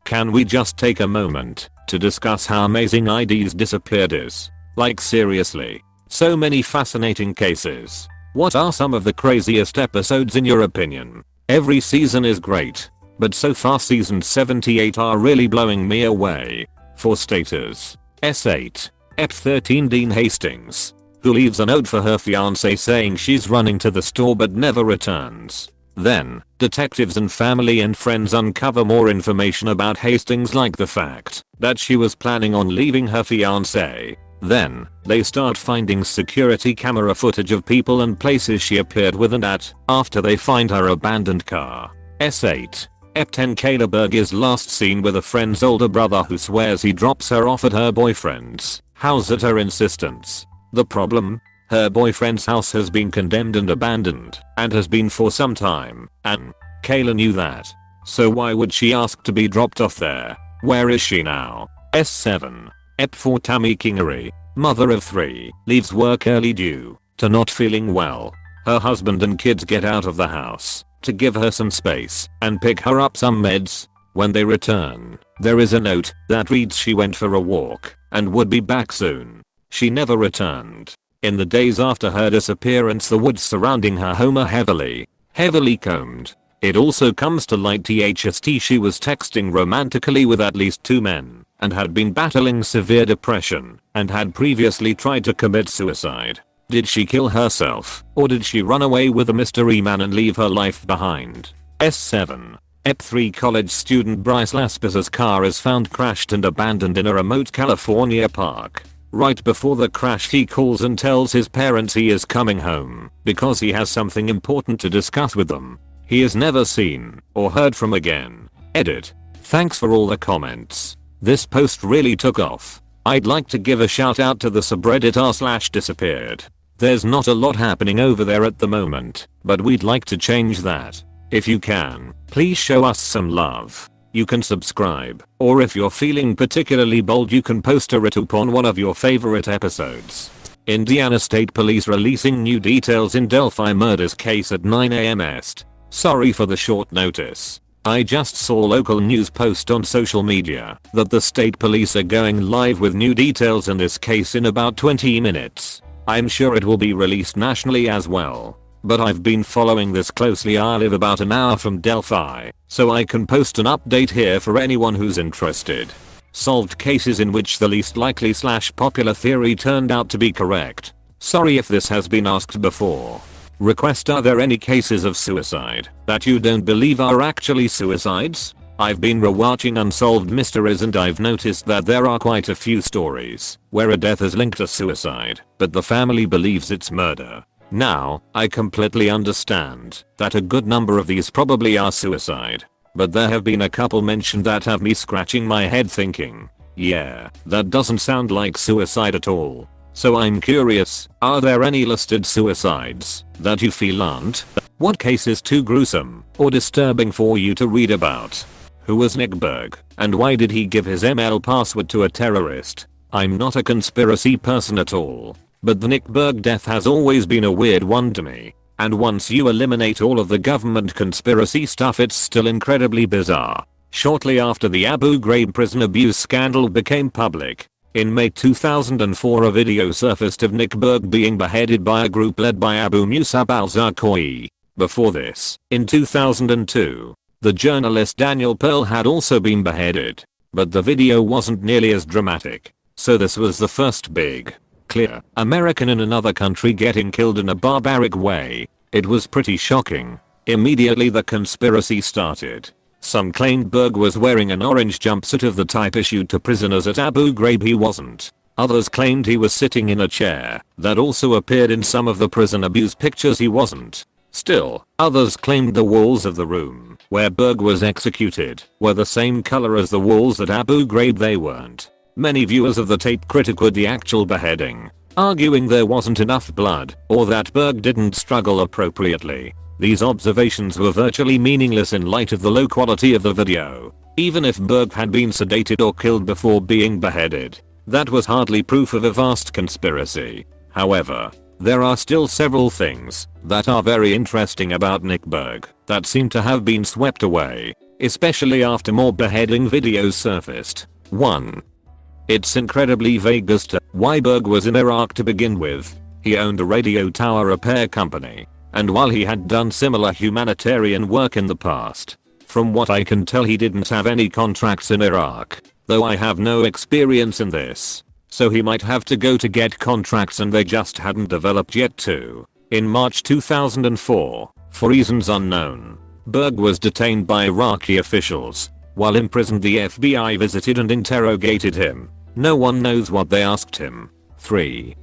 Can we just take a moment to discuss how amazing ID's disappeared is? Like seriously. So many fascinating cases. What are some of the craziest episodes in your opinion? Every season is great, but so far season 78 are really blowing me away. For starters, S8, Ep 13 Dean Hastings, who leaves a note for her fiance saying she's running to the store but never returns. Then, detectives and family and friends uncover more information about Hastings, like the fact that she was planning on leaving her fiance. Then, they start finding security camera footage of people and places she appeared with and at after they find her abandoned car. S8, Ep 10 Kayla Berg is last seen with a friend's older brother who swears he drops her off at her boyfriend's house at her insistence. The problem? Her boyfriend's house has been condemned and abandoned, and has been for some time, and Kayla knew that. So why would she ask to be dropped off there? Where is she now? S7, Ep 4 Tammy Kingery, mother of 3, leaves work early due to not feeling well. Her husband and kids get out of the house to give her some space and pick her up some meds. When they return, there is a note that reads she went for a walk and would be back soon. She never returned. In the days after her disappearance, the woods surrounding her home are heavily combed. It also comes to light THST she was texting romantically with at least 2 men and had been battling severe depression and had previously tried to commit suicide. Did she kill herself, or did she run away with a mystery man and leave her life behind? S7, Ep 3 college student Bryce Laspis's car is found crashed and abandoned in a remote California park. Right before the crash, he calls and tells his parents he is coming home because he has something important to discuss with them. He is never seen or heard from again. Edit. Thanks for all the comments. This post really took off. I'd like to give a shout out to the subreddit r/disappeared. There's not a lot happening over there at the moment, but we'd like to change that. If you can, please show us some love. You can subscribe, or if you're feeling particularly bold, you can post a retweet on one of your favorite episodes. Indiana State Police releasing new details in Delphi murders case at 9 AM Est. Sorry for the short notice. I just saw local news post on social media that the state police are going live with new details in this case in about 20 minutes. I'm sure it will be released nationally as well. But I've been following this closely. I live about an hour from Delphi, so I can post an update here for anyone who's interested. Solved cases in which the least likely / popular theory turned out to be correct. Sorry if this has been asked before. Request: are there any cases of suicide that you don't believe are actually suicides? I've been rewatching Unsolved Mysteries and I've noticed that there are quite a few stories where a death is linked to suicide, but the family believes it's murder. Now, I completely understand that a good number of these probably are suicide, but there have been a couple mentioned that have me scratching my head thinking, yeah, that doesn't sound like suicide at all. So I'm curious, are there any listed suicides that you feel aren't? What case is too gruesome or disturbing for you to read about? Who was Nick Berg, and why did he give his ML password to a terrorist? I'm not a conspiracy person at all, but the Nick Berg death has always been a weird one to me, and once you eliminate all of the government conspiracy stuff, it's still incredibly bizarre. Shortly after the Abu Ghraib prison abuse scandal became public, in May 2004 a video surfaced of Nick Berg being beheaded by a group led by Abu Musab al-Zarqawi. Before this, in 2002, the journalist Daniel Pearl had also been beheaded, but the video wasn't nearly as dramatic, so this was the first big, clear American in another country getting killed in a barbaric way. It was pretty shocking. Immediately the conspiracy started. Some claimed Berg was wearing an orange jumpsuit of the type issued to prisoners at Abu Ghraib. He wasn't. Others claimed he was sitting in a chair that also appeared in some of the prison abuse pictures. He wasn't. Still, others claimed the walls of the room where Berg was executed were the same color as the walls at Abu Ghraib. They weren't. Many viewers of the tape critiqued the actual beheading, arguing there wasn't enough blood or that Berg didn't struggle appropriately. These observations were virtually meaningless in light of the low quality of the video. Even if Berg had been sedated or killed before being beheaded, that was hardly proof of a vast conspiracy. However, there are still several things that are very interesting about Nick Berg that seem to have been swept away. especially after more beheading videos surfaced. 1. It's incredibly vague as to why Berg was in Iraq to begin with. He owned a radio tower repair company, and while he had done similar humanitarian work in the past, from what I can tell he didn't have any contracts in Iraq, though I have no experience in this. So he might have to go to get contracts and they just hadn't developed yet too. In March 2004, for reasons unknown, Berg was detained by Iraqi officials. While imprisoned, the FBI visited and interrogated him. No one knows what they asked him. 3.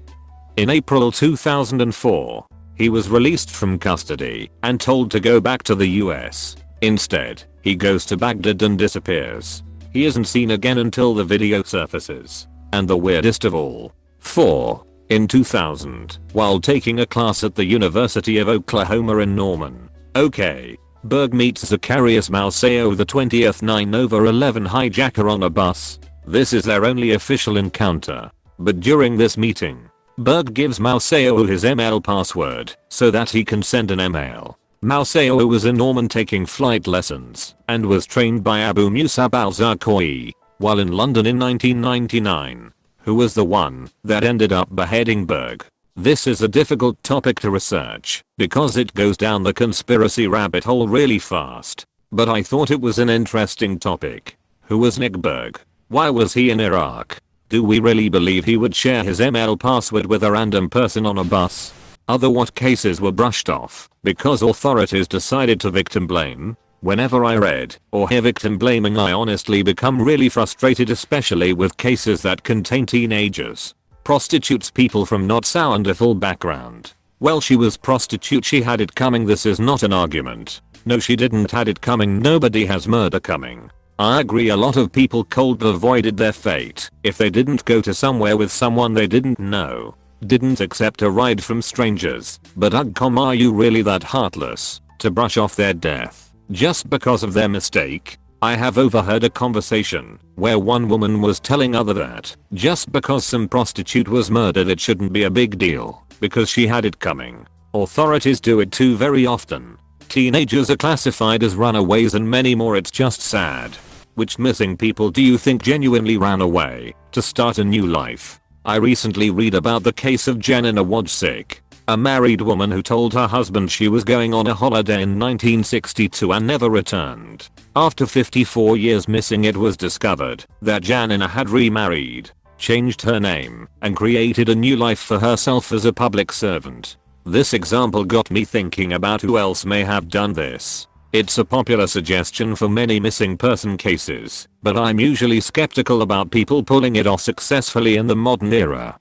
In April 2004, he was released from custody and told to go back to the US. Instead, he goes to Baghdad and disappears. He isn't seen again until the video surfaces. And the weirdest of all. 4. In 2000, while taking a class at the University of Oklahoma in Norman, OK, Berg meets Zacharias Mauseo, the 20th 9/11 hijacker, on a bus. This is their only official encounter. But during this meeting, Berg gives Mauseo his email password so that he can send an email. Mauseo was in Norman taking flight lessons and was trained by Abu Musab al-Zarqawi while in London in 1999. Who was the one that ended up beheading Berg? This is a difficult topic to research because it goes down the conspiracy rabbit hole really fast. But I thought it was an interesting topic. Who was Nick Berg? Why was he in Iraq? Do we really believe he would share his email password with a random person on a bus? What cases were brushed off because authorities decided to victim blame? Whenever I read or hear victim blaming, I honestly become really frustrated, especially with cases that contain teenagers, prostitutes, people from not so wonderful background. Well, she was prostitute, she had it coming. This is not an argument. No, she didn't had it coming. Nobody has murder coming. I agree, a lot of people cold avoided their fate if they didn't go to somewhere with someone they didn't know, didn't accept a ride from strangers. But are you really that heartless to brush off their death just because of their mistake? I have overheard a conversation where one woman was telling other that just because some prostitute was murdered it shouldn't be a big deal because she had it coming. Authorities do it too very often. Teenagers are classified as runaways and many more. It's just sad. Which missing people do you think genuinely ran away to start a new life? I recently read about the case of Janina Wojcik, a married woman who told her husband she was going on a holiday in 1962 and never returned. After 54 years missing, it was discovered that Janina had remarried, changed her name, and created a new life for herself as a public servant. This example got me thinking about who else may have done this. It's a popular suggestion for many missing person cases, but I'm usually skeptical about people pulling it off successfully in the modern era.